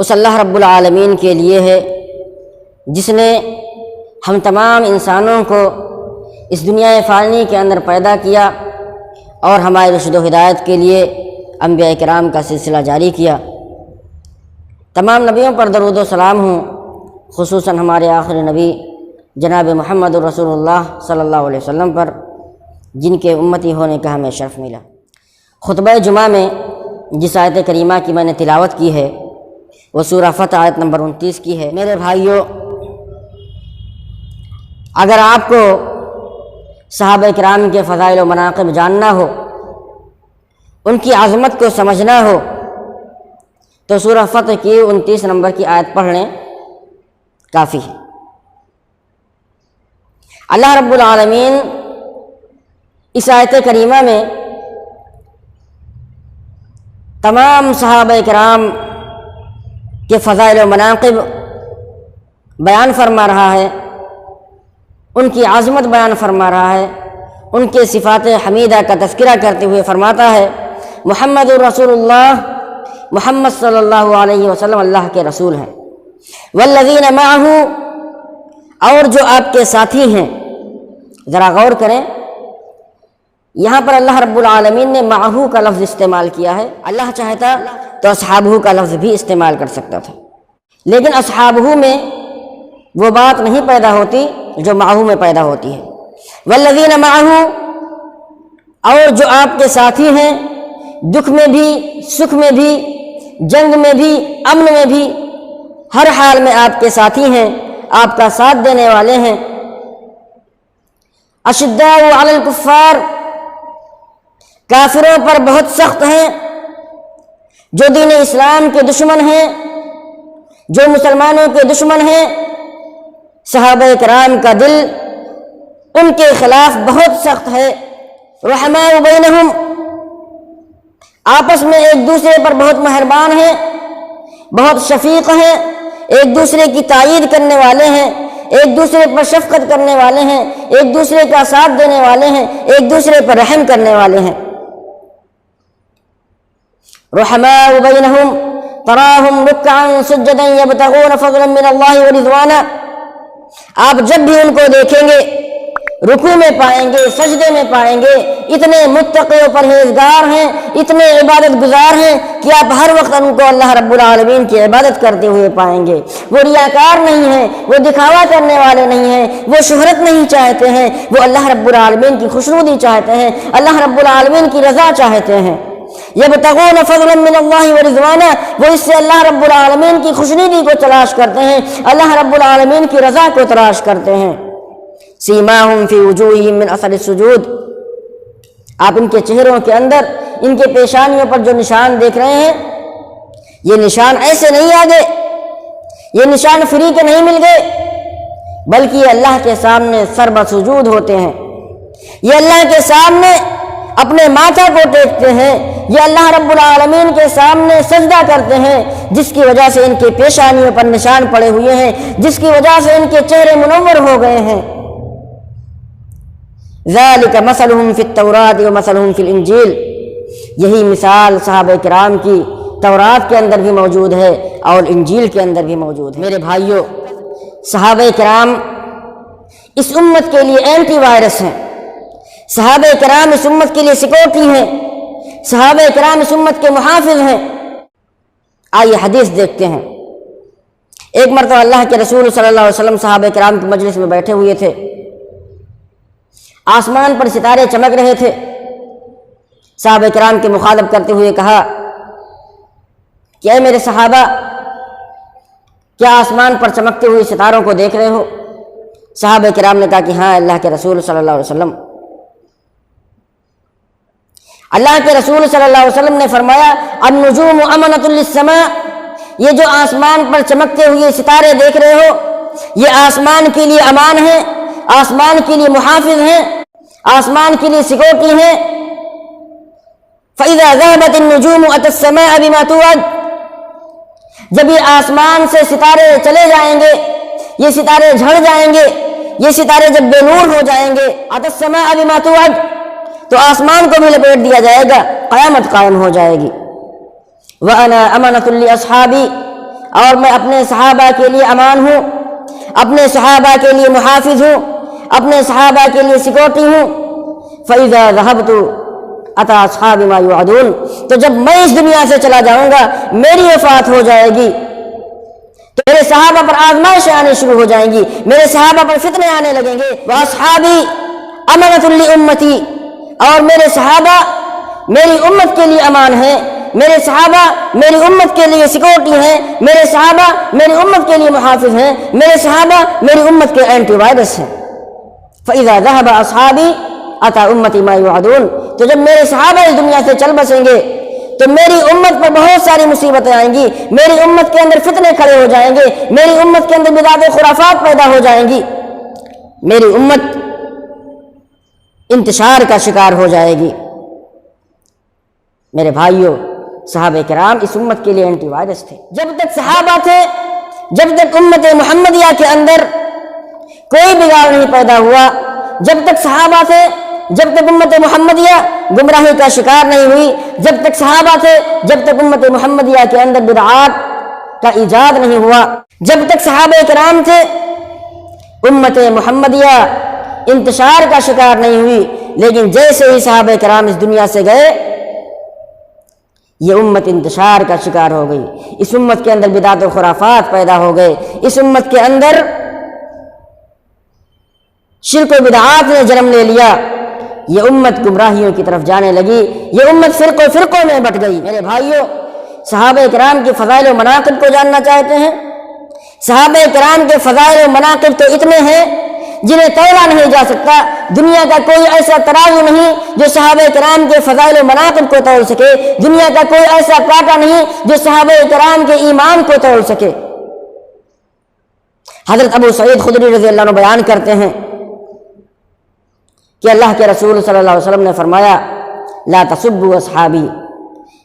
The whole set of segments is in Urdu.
اس اللہ رب العالمین کے لیے ہے جس نے ہم تمام انسانوں کو اس دنیا فانی کے اندر پیدا کیا اور ہماری رشد و ہدایت کے لیے انبیاء کرام کا سلسلہ جاری کیا۔ تمام نبیوں پر درود و سلام ہوں، خصوصاً ہمارے آخری نبی جناب محمد رسول اللہ صلی اللہ علیہ وسلم پر، جن کے امتی ہونے کا ہمیں شرف ملا۔ خطبہ جمعہ میں جس آیت کریمہ کی میں نے تلاوت کی ہے وہ سورہ فتح آیت نمبر 29 کی ہے۔ میرے بھائیوں، اگر آپ کو صحابہ کرام کے فضائل و مناقب جاننا ہو، ان کی عظمت کو سمجھنا ہو، تو سورہ فتح کی 29 نمبر کی آیت پڑھ لیں، کافی ہے۔ اللہ رب العالمین اس آیت کریمہ میں تمام صحابہ کرام کے فضائل و مناقب بیان فرما رہا ہے، ان کی عظمت بیان فرما رہا ہے، ان کے صفات حمیدہ کا تذکرہ کرتے ہوئے فرماتا ہے محمد الرسول اللہ، محمد صلی اللہ علیہ وسلم اللہ کے رسول ہیں، والذین معہ، اور جو آپ کے ساتھی ہیں۔ ذرا غور کریں، یہاں پر اللہ رب العالمین نے معہو کا لفظ استعمال کیا ہے۔ اللہ چاہتا تو اصحابہ کا لفظ بھی استعمال کر سکتا تھا، لیکن اصحابہ میں وہ بات نہیں پیدا ہوتی جو معہو میں پیدا ہوتی ہے۔ والذین معہو، اور جو آپ کے ساتھی ہیں، دکھ میں بھی، سکھ میں بھی، جنگ میں بھی، امن میں بھی، ہر حال میں آپ کے ساتھی ہیں، آپ کا ساتھ دینے والے ہیں۔ اشداء علی الکفار، کافروں پر بہت سخت ہیں، جو دین اسلام کے دشمن ہیں، جو مسلمانوں کے دشمن ہیں۔ صحابہ کرام کا دل ان کے خلاف بہت سخت ہے۔ رحماء بینہم، آپس میں ایک دوسرے پر بہت مہربان ہیں، بہت شفیق ہیں، ایک دوسرے کی تائید کرنے والے ہیں، ایک دوسرے پر شفقت کرنے والے ہیں، ایک دوسرے کا ساتھ دینے والے ہیں، ایک دوسرے پر رحم کرنے والے ہیں۔ رحماء بینہم تراہم رکعا سجدا یبتغون فضلا من اللہ ورضوانا، آپ جب بھی ان کو دیکھیں گے رکوع میں پائیں گے، سجدے میں پائیں گے، اتنے متقی و پرہیزگار ہیں، اتنے عبادت گزار ہیں کہ آپ ہر وقت ان کو اللہ رب العالمین کی عبادت کرتے ہوئے پائیں گے۔ وہ ریاکار نہیں ہیں، وہ دکھاوا کرنے والے نہیں ہیں، وہ شہرت نہیں چاہتے ہیں، وہ اللہ رب العالمین کی خوشنودی چاہتے ہیں، اللہ رب العالمین کی رضا چاہتے ہیں۔ یبتغون فضلا من اللہ ورضوانا، وہ اس سے اللہ رب العالمین کی خوشنودی کو تلاش کرتے ہیں، اللہ رب العالمین کی رضا کو تلاش کرتے ہیں۔ سیماہم فی وجوہہم من اثر السجود، آپ ان کے چہروں کے اندر، ان کے پیشانیوں پر جو نشان دیکھ رہے ہیں، یہ نشان ایسے نہیں آ گئے، یہ نشان فری کے نہیں مل گئے، بلکہ یہ اللہ کے سامنے سر بسجود ہوتے ہیں، یہ اللہ کے سامنے اپنے ماتھا کو ٹیکتے ہیں، یہ اللہ رب العالمین کے سامنے سجدہ کرتے ہیں، جس کی وجہ سے ان کے پیشانیوں پر نشان پڑے ہوئے ہیں، جس کی وجہ سے ان کے چہرے منور ہو گئے ہیں۔ ذالک مثلہم فی التوراۃ ومثلہم فی الانجیل، یہی مثال صحابہ کرام کی تورات کے اندر بھی موجود ہے اور انجیل کے اندر بھی موجود ہے۔ میرے بھائیوں، صحابہ کرام اس امت کے لیے اینٹی وائرس ہیں، صحابہ کرام اس امت کے لیے سیکورٹی ہیں، صحابہ کرام اس امت کے محافظ ہیں۔ آئیے حدیث دیکھتے ہیں۔ ایک مرتبہ اللہ کے رسول صلی اللہ علیہ وسلم صحابہ کرام کی مجلس میں بیٹھے ہوئے تھے، آسمان پر ستارے چمک رہے تھے۔ صحابہ کرام کے مخاطب کرتے ہوئے کہا کہ اے میرے صحابہ، کیا آسمان پر چمکتے ہوئے ستاروں کو دیکھ رہے ہو؟ صحابہ کرام نے کہا کہ ہاں اللہ کے رسول صلی اللہ علیہ وسلم۔ اللہ کے رسول صلی اللہ علیہ وسلم نے فرمایا النجوم امنۃ للسماء، یہ جو آسمان پر چمکتے ہوئے ستارے دیکھ رہے ہو، یہ آسمان کے لیے امان ہے، آسمان کے لیے محافظ ہیں، آسمان کے لیے سیکورٹی ہیں۔ فَإِذَا ذَهَبَتِ النُّجُومُ أَتَى السَّمَاءَ بِمَا تُوعَدُ، جب یہ آسمان سے ستارے چلے جائیں گے، یہ ستارے جھڑ جائیں گے، یہ ستارے جب بے نور ہو جائیں گے، أَتَى السَّمَاءَ بِمَا تُوعَدُ، تو آسمان کو بھی لپیٹ دیا جائے گا، قیامت قائم ہو جائے گی۔ وَأَنَا أَمَنَةٌ لِأَصْحَابِي، اور میں اپنے صحابہ کے لیے امان ہوں، اپنے صحابہ کے لیے محافظ ہوں، اپنے صحابہ کے لیے سیکورٹی ہوں۔ فَإِذَا ذَهَبْتُ أَتَى أَصْحَابِ مَا يُوعَدُونَ، تو جب میں اس دنیا سے چلا جاؤں گا، میری وفات ہو جائے گی، تو میرے صحابہ پر آزمائشیں آنے شروع ہو جائیں گی، میرے صحابہ پر فتنے آنے لگیں گے۔ وَأَصْحَابِي أَمَنَةٌ لِأُمَّتِي، اور میرے صحابہ میری امت کے لیے امان ہیں، میرے صحابہ میری امت کے لیے سیکورٹی ہیں، میرے صحابہ میری امت کے لیے محافظ ہیں، میرے صحابہ میری امت کے اینٹی وائرس ہیں۔ فَإِذَا ذَهَبَ أَصْحَابِي أَتَى أُمَّتِي مَا يُوعَدُونَ، تو جب میرے صحابہ اس دنیا سے چل بسیں گے تو میری امت پر بہت ساری مصیبتیں آئیں گی، میری امت کے اندر فتنے کھڑے ہو جائیں گے، میری امت کے اندر بدعت خرافات پیدا ہو جائیں گی، میری امت انتشار کا شکار ہو جائے گی۔ میرے بھائیوں، صحابہ کرام اس امت کے لیے اینٹی وائرس تھے۔ جب تک صحابہ تھے، جب تک امت محمدیہ کے اندر کوئی بگاڑ نہیں پیدا ہوا، جب تک صحابہ تھے، جب تک امت محمدیہ گمراہی کا شکار نہیں ہوئی، جب تک صحابہ تھے، جب تک امت محمدیہ کے اندر بدعات کا ایجاد نہیں ہوا، جب تک صحابہ کرام تھے، امت محمدیہ انتشار کا شکار نہیں ہوئی۔ لیکن جیسے ہی صحابہ کرام اس دنیا سے گئے، یہ امت انتشار کا شکار ہو گئی، اس امت کے اندر بدعت و خرافات پیدا ہو گئے، اس امت کے اندر شرک و بدعات نے جنم لے لیا، یہ امت گمراہیوں کی طرف جانے لگی، یہ امت فرقوں میں بٹ گئی۔ میرے بھائیوں، صحابہ کرام کے فضائل و مناقب کو جاننا چاہتے ہیں؟ صحابہ کرام کے فضائل و مناقب تو اتنے ہیں جنہیں تولا نہیں جا سکتا۔ دنیا کا کوئی ایسا ترازو نہیں جو صحابہ کرام کے فضائل و مناقب کو تول سکے، دنیا کا کوئی ایسا کانٹا نہیں جو صحابہ کرام کے ایمان کو تول سکے۔ حضرت ابو سعید خدری رضی اللہ عنہ بیان کرتے ہیں کہ اللہ کے رسول صلی اللہ علیہ وسلم نے فرمایا، لا تسبوا اصحابی،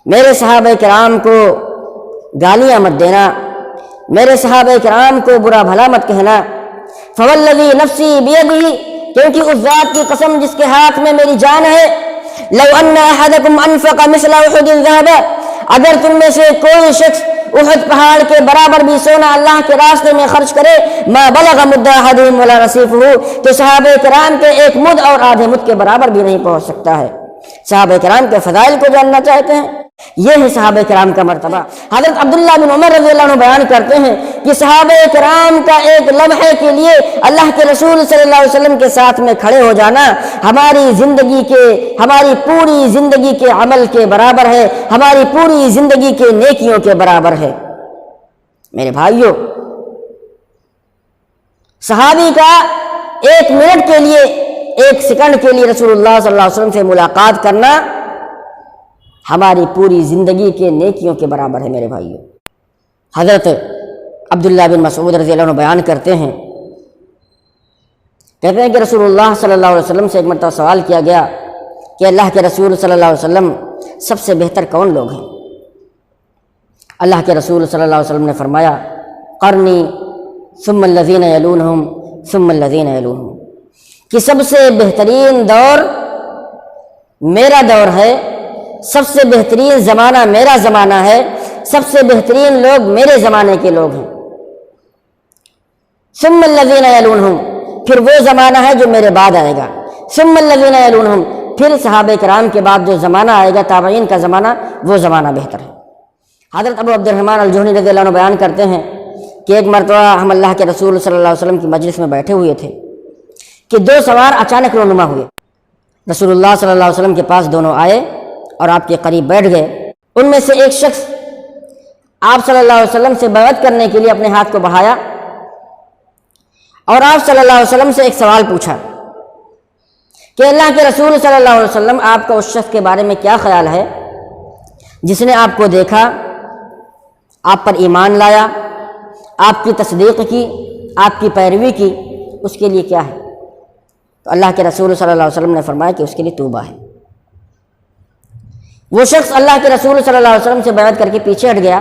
میرے صحابہ کرام کو گالیاں مت دینا، میرے صحابہ کرام کو برا بھلا مت کہنا۔ فوالذی نفسی بیدہ، کیونکہ اس ذات کی قسم جس کے ہاتھ میں میری جان ہے، لو ان احدکم انفق مثل احد ذهبا، اگر تم میں سے کوئی شخص احد پہاڑ کے برابر بھی سونا اللہ کے راستے میں خرچ کرے، ما بلغ مد احدہم ولا نصیفہ، تو صحابہ کرام کے ایک مد اور آدھے مد کے برابر بھی نہیں پہنچ سکتا ہے۔ صحابہ کرام کے فضائل کو جاننا چاہتے ہیں؟ یہ ہے صحابہ کرام کا مرتبہ۔ حضرت عبداللہ بن عمر رضی اللہ عنہ بیان کرتے ہیں کہ صحابہ کرام کا ایک لمحے کے لیے اللہ کے رسول صلی اللہ علیہ وسلم کے ساتھ میں کھڑے ہو جانا ہماری پوری زندگی کے عمل کے برابر ہے، ہماری پوری زندگی کے نیکیوں کے برابر ہے۔ میرے بھائیوں، صحابی کا ایک منٹ کے لیے، ایک سیکنڈ کے لیے رسول اللہ صلی اللہ علیہ وسلم سے ملاقات کرنا ہماری پوری زندگی کے نیکیوں کے برابر ہے۔ میرے بھائیوں، حضرت عبداللہ بن مسعود رضی اللہ عنہ بیان کرتے ہیں کہ رسول اللہ صلی اللہ علیہ وسلم سے ایک مرتبہ سوال کیا گیا کہ اللہ کے رسول صلی اللہ علیہ وسلم سب سے بہتر کون لوگ ہیں؟ اللہ کے رسول صلی اللہ علیہ وسلم نے فرمایا، قرنی ثم الذین یلونہم ثم الذین یلونہم، کہ سب سے بہترین دور میرا دور ہے، سب سے بہترین زمانہ میرا زمانہ ہے، سب سے بہترین لوگ میرے زمانے کے لوگ ہیں۔ ثم الذین یلونہم، پھر وہ زمانہ ہے جو میرے بعد آئے گا۔ ثم الذین یلونہم، پھر صحابہ کرام کے بعد جو زمانہ آئے گا، تابعین کا زمانہ، وہ زمانہ بہتر ہے۔ حضرت ابو عبد الرحمن الجہنی رضی اللہ عنہ بیان کرتے ہیں کہ ایک مرتبہ ہم اللہ کے رسول صلی اللہ علیہ وسلم کی مجلس میں بیٹھے ہوئے تھے کہ دو سوار اچانک رونما ہوئے۔ رسول اللہ صلی اللہ علیہ وسلم کے پاس دونوں آئے اور آپ کے قریب بیٹھ گئے۔ ان میں سے ایک شخص آپ صلی اللہ علیہ وسلم سے بیعت کرنے کے لیے اپنے ہاتھ کو بڑھایا اور آپ صلی اللہ علیہ وسلم سے ایک سوال پوچھا کہ اللہ کے رسول صلی اللہ علیہ وسلم، آپ کا اس شخص کے بارے میں کیا خیال ہے جس نے آپ کو دیکھا، آپ پر ایمان لایا، آپ کی تصدیق کی، آپ کی پیروی کی، اس کے لیے کیا ہے؟ تو اللہ کے رسول صلی اللہ علیہ وسلم نے فرمایا کہ اس کے لیے توبہ ہے۔ وہ شخص اللہ کے رسول صلی اللہ علیہ وسلم سے بیعت کر کے پیچھے ہٹ گیا،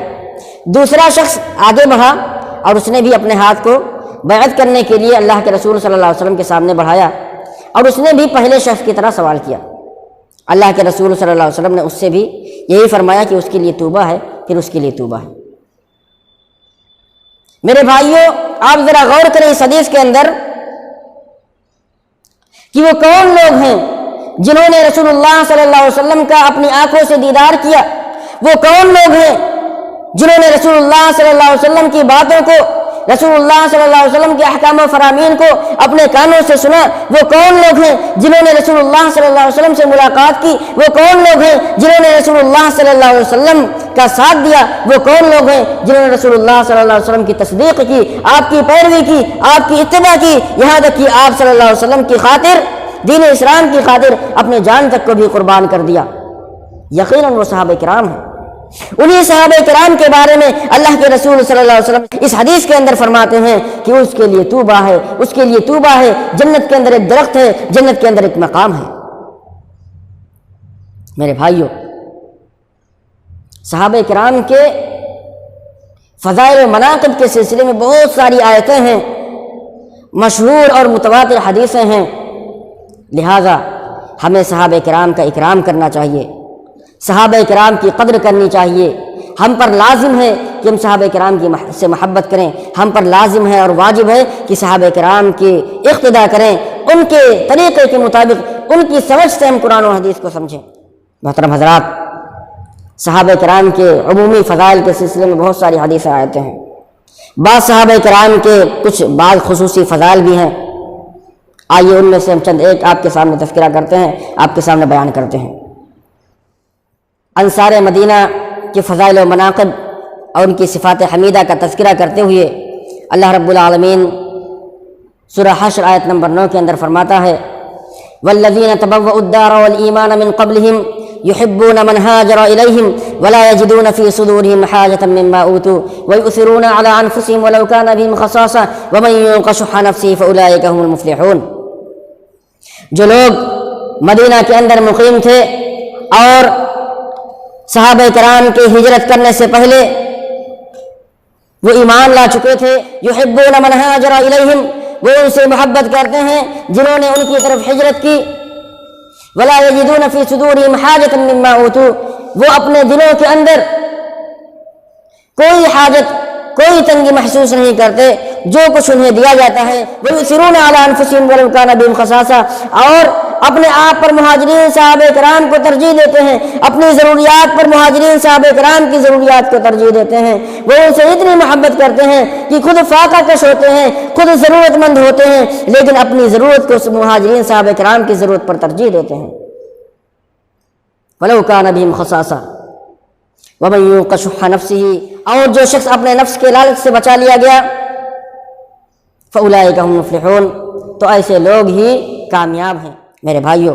دوسرا شخص آگے بڑھا اور اس نے بھی اپنے ہاتھ کو بیعت کرنے کے لیے اللہ کے رسول صلی اللہ علیہ وسلم کے سامنے بڑھایا اور اس نے بھی پہلے شخص کی طرح سوال کیا۔ اللہ کے رسول صلی اللہ علیہ وسلم نے اس سے بھی یہی فرمایا کہ اس کے لیے توبہ ہے، پھر اس کے لیے توبہ ہے۔ میرے بھائیوں، آپ ذرا غور کریں اس حدیث کے اندر کہ وہ کون لوگ ہیں جنہوں نے رسول اللہ صلی اللہ علیہ وسلم کا اپنی آنکھوں سے دیدار کیا، وہ کون لوگ ہیں جنہوں نے رسول اللہ صلی اللہ علیہ وسلم کی باتوں کو، رسول اللہ صلی اللہ علیہ وسلم کے احکام و فرامین کو اپنے کانوں سے سنا، وہ کون لوگ ہیں جنہوں نے رسول اللہ صلی اللہ علیہ وسلم سے ملاقات کی، وہ کون لوگ ہیں جنہوں نے رسول اللہ صلی اللہ علیہ وسلم کا ساتھ دیا، وہ کون لوگ ہیں جنہوں نے رسول اللہ صلی اللہ علیہ وسلم کی تصدیق کی، آپ کی پیروی کی، آپ کی اتباع کی، یہاں تک کہ آپ صلی اللہ علیہ وسلم کی خاطر، دین اسلام کی خاطر اپنے جان تک کو بھی قربان کر دیا۔ یقیناً وہ صحابہ کرام ہیں۔ انہی صحابہ کرام کے بارے میں اللہ کے رسول صلی اللہ علیہ وسلم اس حدیث کے اندر فرماتے ہیں کہ اس کے لیے توبہ ہے، اس کے لیے توبہ ہے، جنت کے اندر ایک درخت ہے، جنت کے اندر ایک مقام ہے۔ میرے بھائیوں، صحابہ کرام کے فضائل و مناقب کے سلسلے میں بہت ساری آیتیں ہیں، مشہور اور متواتر حدیثیں ہیں، لہذا ہمیں صحابہ کرام کا اکرام کرنا چاہیے، صحابہ کرام کی قدر کرنی چاہیے۔ ہم پر لازم ہے کہ ہم صحابہ کرام سے محبت کریں، ہم پر لازم ہے اور واجب ہے کہ صحابہ کرام کی اقتداء کریں، ان کے طریقے کے مطابق، ان کی سمجھ سے ہم قرآن و حدیث کو سمجھیں۔ محترم حضرات، صحابہ کرام کے عمومی فضائل کے سلسلے میں بہت ساری حدیثیں آیتیں ہیں، بعض صحابہ کرام کے کچھ بعض خصوصی فضائل بھی ہیں۔ آئیے ان میں سے ہم چند ایک آپ کے سامنے تذکرہ کرتے ہیں، آپ کے سامنے بیان کرتے ہیں۔ انصار مدینہ کے فضائل و مناقب اور ان کی صفات حمیدہ کا تذکرہ کرتے ہوئے اللہ رب العالمین سورہ حشر آیت نمبر 9 کے اندر فرماتا ہے: والذین تبوؤا الدار والایمان من قبلہم یحبون من ہاجر الیہم ولا یجدون فی صدورہم حاجۃ مما اوتوا ویؤثرون علی انفسہم ولو کان بہم خصاصہ ومن یوق شح نفسہ فاولئک هم المفلحون۔ جو لوگ مدینہ کے اندر مقیم تھے اور صحابہ کرام کے ہجرت کرنے سے پہلے وہ ایمان لا چکے تھے، یحبون من ہاجر الیہم، وہ ان سے محبت کرتے ہیں جنہوں نے ان کی طرف ہجرت کی، ولا یجدون فی صدورہم حاجۃ مما اوتوا، وہ اپنے دلوں کے اندر کوئی حاجت، کوئی تنگی محسوس نہیں کرتے جو کچھ انہیں دیا جاتا ہے، وَيُؤْثِرُونَ عَلَىٰ أَنفُسِهِمْ وَلَوْ كَانَ بِهِمْ خَصَاصَةٌ، اور اپنے آپ پر مہاجرین صحابہ کرام کو ترجیح دیتے ہیں، اپنی ضروریات پر مہاجرین صحابہ کرام کی ضروریات کو ترجیح دیتے ہیں، وہ ان سے اتنی محبت کرتے ہیں کہ خود فاقہ کش ہوتے ہیں، خود ضرورت مند ہوتے ہیں، لیکن اپنی ضرورت کو مہاجرین صحابہ کرام کی ضرورت پر ترجیح دیتے ہیں۔ وَلَوْ كَانَ بِهِمْ خَصَاصَةٌ وَمَن يُوقَ شُحَّ نَفْسِهِ، اور جو شخص اپنے نفس کے لالچ سے بچا لیا گیا، فَأُولَئِكَ هُمُ الْمُفْلِحُونَ، تو ایسے لوگ ہی کامیاب ہیں۔ میرے بھائیوں،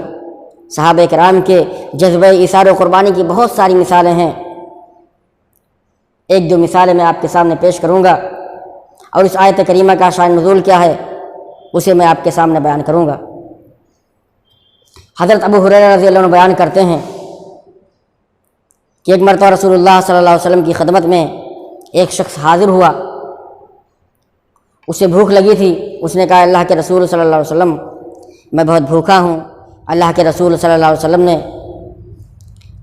صحابہ کرام کے جذبہ ایثار و قربانی کی بہت ساری مثالیں ہیں، ایک دو مثالیں میں آپ کے سامنے پیش کروں گا، اور اس آیت کریمہ کا شان نزول کیا ہے اسے میں آپ کے سامنے بیان کروں گا۔ حضرت ابو ہریرہ رضی اللہ عنہ بیان کرتے ہیں کہ ایک مرتبہ رسول اللہ صلی اللہ علیہ وسلم کی خدمت میں ایک شخص حاضر ہوا، اسے بھوک لگی تھی، اس نے کہا: اللہ کے رسول صلی اللہ علیہ وسلم، میں بہت بھوکا ہوں۔ اللہ کے رسول صلی اللہ علیہ وسلم نے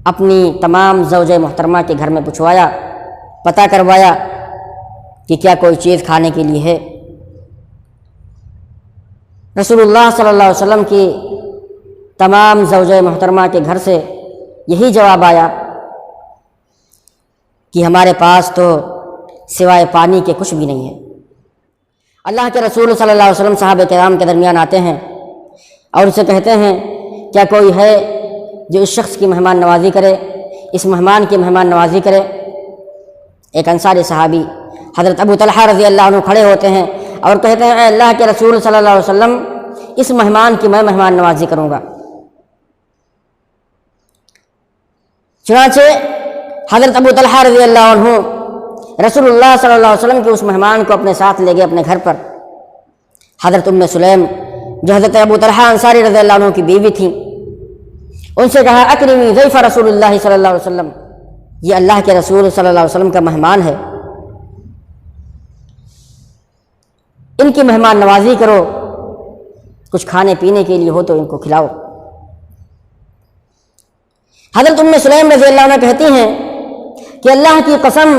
اپنی تمام زوجہ محترمہ کے گھر میں پوچھوایا، پتہ کروایا کہ کیا کوئی چیز کھانے کے لیے ہے۔ رسول اللہ صلی اللہ علیہ وسلم کی تمام زوجہ محترمہ کے گھر سے یہی جواب آیا کہ ہمارے پاس تو سوائے پانی کے کچھ بھی نہیں ہے۔ اللہ کے رسول صلی اللہ علیہ وسلم صحابہ کرام کے درمیان آتے ہیں اور اسے کہتے ہیں: کیا کوئی ہے جو اس شخص کی مہمان نوازی کرے، اس مہمان کی مہمان نوازی کرے؟ ایک انصاری صحابی حضرت ابو طلحہ رضی اللہ عنہ کھڑے ہوتے ہیں اور کہتے ہیں: اے اللہ کے رسول صلی اللہ علیہ وسلم، اس مہمان کی میں مہمان نوازی کروں گا۔ چنانچہ حضرت ابو طلحہ رضی اللہ عنہ رسول اللہ صلی اللہ علیہ وسلم کے اس مہمان کو اپنے ساتھ لے گئے اپنے گھر پر۔ حضرت ام سلیم جو حضرت ابو طلحہ انصاری رضی اللہ عنہ کی بیوی تھیں، ان سے کہا: اکرمی ضیف رسول اللہ صلی اللہ علیہ وسلم، یہ اللہ کے رسول صلی اللہ علیہ وسلم کا مہمان ہے، ان کی مہمان نوازی کرو، کچھ کھانے پینے کے لیے ہو تو ان کو کھلاؤ۔ حضرت ام سلیم رضی اللہ عنہ کہتی ہیں کہ اللہ کی قسم،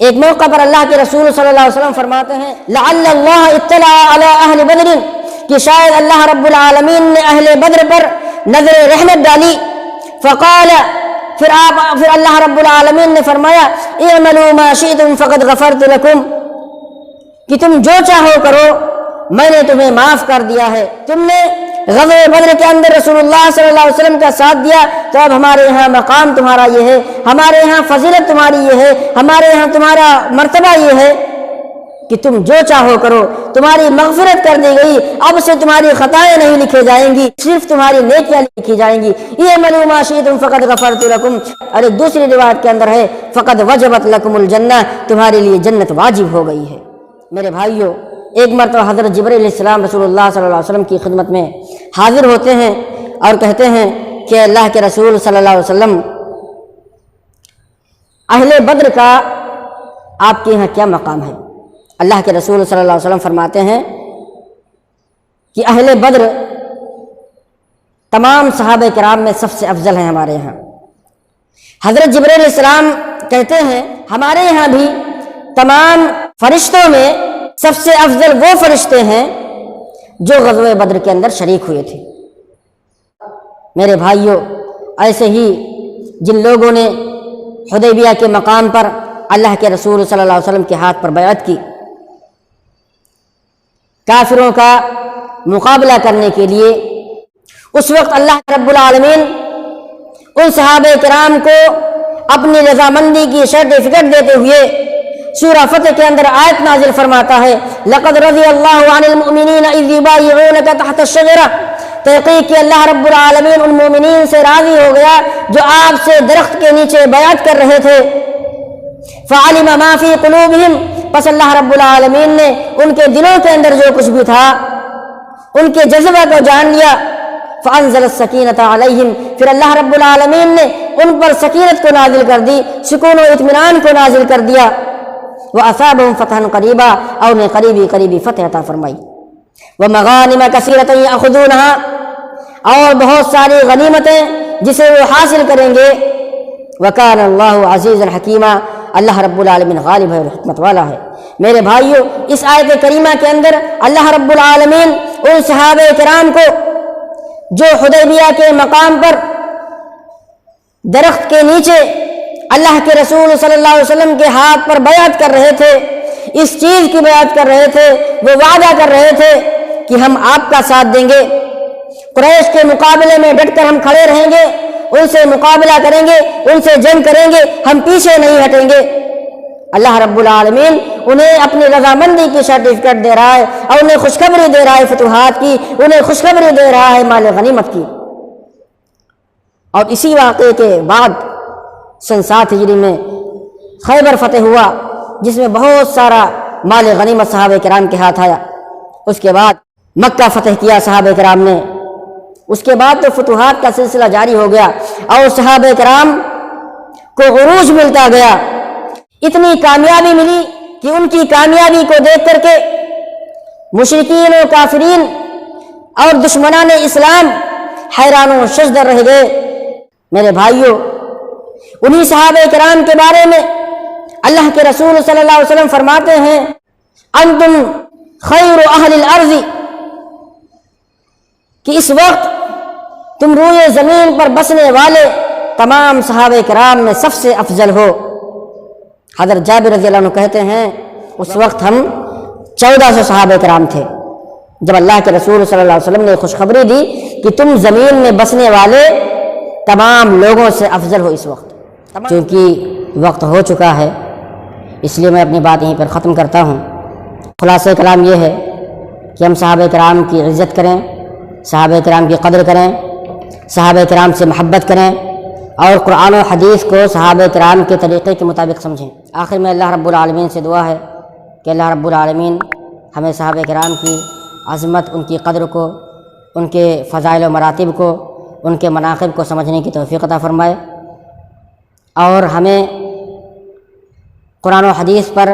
ایک موقع پر اللہ کے رسول صلی اللہ علیہ وسلم فرماتے ہیں لعل اللہ اطلع علی اہل بدر، کہ شاید اللہ رب العالمین نے اہل بدر پر نظر رحمت ڈالی. فقال، پھر اللہ رب العالمین نے فرمایا اعملوا ما شئتم فقد غفرت لکم، کہ تم جو چاہو کرو میں نے تمہیں معاف کر دیا ہے. تم نے غزوہ بدر کے اندر رسول اللہ صلی اللہ علیہ وسلم کا ساتھ دیا تو اب ہمارے یہاں مقام تمہارا یہ ہے، ہمارے یہاں فضیلت تمہاری یہ ہے، ہمارے یہاں تمہارا مرتبہ یہ ہے کہ تم جو چاہو کرو، تمہاری مغفرت کر دی گئی، اب سے تمہاری خطائیں نہیں لکھی جائیں گی، صرف تمہاری نیکیاں لکھی جائیں گی. اعملوا ما شئتم فقد غفرت لکم. اور ایک دوسری روایت کے اندر ہے فقد وجبت لکم الجنہ، تمہارے لیے جنت واجب ہو گئی ہے. میرے بھائیو، ایک مرتبہ حضرت جبرائیل علیہ السلام رسول اللہ صلی اللہ علیہ وسلم کی خدمت میں حاضر ہوتے ہیں اور کہتے ہیں کہ اللہ کے رسول صلی اللہ علیہ وسلم، اہل بدر کا آپ کے یہاں کیا مقام ہے؟ اللہ کے رسول صلی اللہ علیہ وسلم فرماتے ہیں کہ اہل بدر تمام صحابہ کرام میں سب سے افضل ہیں ہمارے یہاں. حضرت جبرائیل علیہ السلام کہتے ہیں ہمارے یہاں بھی تمام فرشتوں میں سب سے افضل وہ فرشتے ہیں جو غزوہ بدر کے اندر شریک ہوئے تھے. میرے بھائیوں، ایسے ہی جن لوگوں نے حدیبیہ کے مقام پر اللہ کے رسول صلی اللہ علیہ وسلم کے ہاتھ پر بیعت کی، کافروں کا مقابلہ کرنے کے لیے، اس وقت اللہ رب العالمین ان صحابہ کرام کو اپنی رضامندی کی سرٹیفکیٹ دیتے ہوئے سورہ فتح کے اندر آیت نازل فرماتا ہے لقد رضی اللہ عن المؤمنین اذ یبایعونک تحت الشجرہ، تحقیق کہ اللہ رب العالمین ان مومنین سے راضی ہو گیا جو آپ سے درخت کے نیچے بیعت کر رہے تھے. فعلم ما فی قلوبہم، پس اللہ رب العالمین نے ان کے دلوں کے اندر جو کچھ بھی تھا ان کے جذبہ کو جان لیا. فانزل السکینۃ علیہم، پھر اللہ رب العالمین نے ان پر سکینت کو نازل کر دی، سکون و اطمینان کو نازل کر دیا. وَأَصَابَهُمْ فَتْحًا قَرِيبًا، اور انہیں قریبی فتح عطا فرمائی. وَمَغَانِمَ كَثِيرَةً يَأْخُذُونَهَا، اور بہت ساری غنیمتیں جسے وہ حاصل کریں گے. وَكَانَ اللَّهُ عَزِيزًا حَكِيمًا، اللہ رب العالمین غالب ہے اور حکمت والا ہے. میرے بھائیوں، اس آیت کریمہ کے اندر اللہ رب العالمین ان صحابہ کرام کو جو حدیبیہ کے مقام پر درخت کے نیچے اللہ کے رسول صلی اللہ علیہ وسلم کے ہاتھ پر بیعت کر رہے تھے، اس چیز کی بیعت کر رہے تھے، وہ وعدہ کر رہے تھے کہ ہم آپ کا ساتھ دیں گے، قریش کے مقابلے میں ڈٹ کر ہم کھڑے رہیں گے، ان سے مقابلہ کریں گے، ان سے جنگ کریں گے، ہم پیچھے نہیں ہٹیں گے. اللہ رب العالمین انہیں اپنی رضامندی کی سرٹیفکیٹ دے رہا ہے اور انہیں خوشخبری دے رہا ہے فتوحات کی، انہیں خوشخبری دے رہا ہے مال غنیمت کی. اور اسی واقعے کے بعد سن 7 ہجری میں خیبر فتح ہوا، جس میں بہت سارا مال غنیمت صحابہ کرام کے ہاتھ آیا. اس کے بعد مکہ فتح کیا صحابہ کرام نے. اس کے بعد تو فتوحات کا سلسلہ جاری ہو گیا اور صحابہ کرام کو عروج ملتا گیا. اتنی کامیابی ملی کہ ان کی کامیابی کو دیکھ کر کے مشرکین و کافرین اور دشمنان اسلام حیران و شزدر رہ گئے. میرے بھائیوں، انہی صحابہ کرام کے بارے میں اللہ کے رسول صلی اللہ علیہ وسلم فرماتے ہیں انتم خیر اہل الارض، کہ اس وقت تم روئے زمین پر بسنے والے تمام صحابہ کرام میں سب سے افضل ہو. حضرت جابر رضی اللہ عنہ کہتے ہیں اس وقت ہم 1400 صحابہ کرام تھے جب اللہ کے رسول صلی اللہ علیہ وسلم نے خوشخبری دی کہ تم زمین میں بسنے والے تمام لوگوں سے افضل ہو اس وقت. چونکہ وقت ہو چکا ہے اس لیے میں اپنی بات یہیں پر ختم کرتا ہوں. خلاصہ کلام یہ ہے کہ ہم صحابہ کرام کی عزت کریں، صحابہ کرام کی قدر کریں، صحابہ کرام سے محبت کریں اور قرآن و حدیث کو صحابہ کرام کے طریقے کے مطابق سمجھیں. آخر میں اللہ رب العالمین سے دعا ہے کہ اللہ رب العالمین ہمیں صحابہ کرام کی عظمت، ان کی قدر کو، ان کے فضائل و مراتب کو، ان کے مناقب کو سمجھنے کی توفیق عطا فرمائے اور ہمیں قرآن و حدیث پر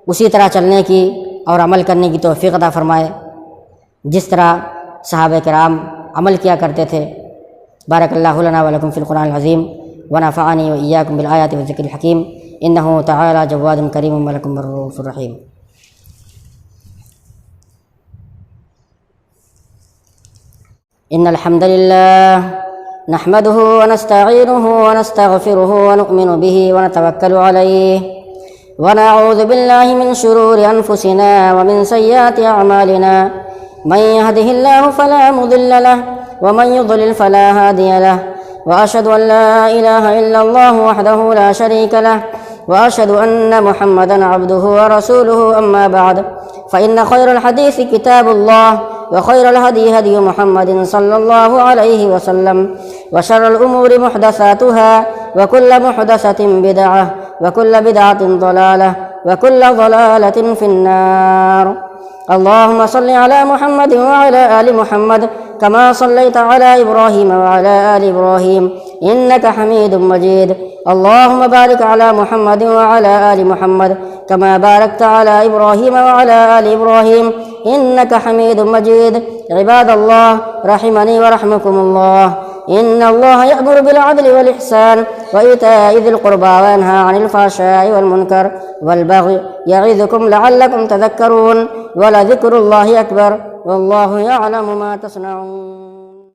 اسی طرح چلنے کی اور عمل کرنے کی توفیق عطا فرمائے جس طرح صحابہ کرام عمل کیا کرتے تھے. بارک اللہ لنا ولکم فی القرآن العظیم ونفعنی وإیاکم بالآیات والذکر الحکیم. إنه تعالى جواد كريم ملك رؤوف رحيم. إن الحمد لله نحمده ونستعينه ونستغفره ونؤمن به ونتوكل عليه ونعوذ بالله من شرور أنفسنا ومن سيئات أعمالنا. من يهده الله فلا مضل له ومن يضلل فلا هادي له. وأشهد أن لا إله إلا الله وحده لا شريك له وأشهد أن محمدا عبده ورسوله. أما بعد، فإن خير الحديث كتاب الله وخير الهدي هدي محمد صلى الله عليه وسلم وشر الأمور محدثاتها وكل محدثة بدعة وكل بدعة ضلالة وكل ضلالة في النار. اللهم صل على محمد وعلى آل محمد كما صليت على إبراهيم وعلى آل إبراهيم إنك حميد مجيد. اللهم بارك على محمد وعلى آل محمد كما باركت على إبراهيم وعلى آل إبراهيم إنك حميد مجيد. عباد الله رحمني ورحمكم الله، إن الله يأمر بالعدل والإحسان وإيتاء ذي القربى وينهى عن الفحشاء والمنكر والبغي يعظكم لعلكم تذكرون. ولذكر الله أكبر والله يعلم ما تصنعون.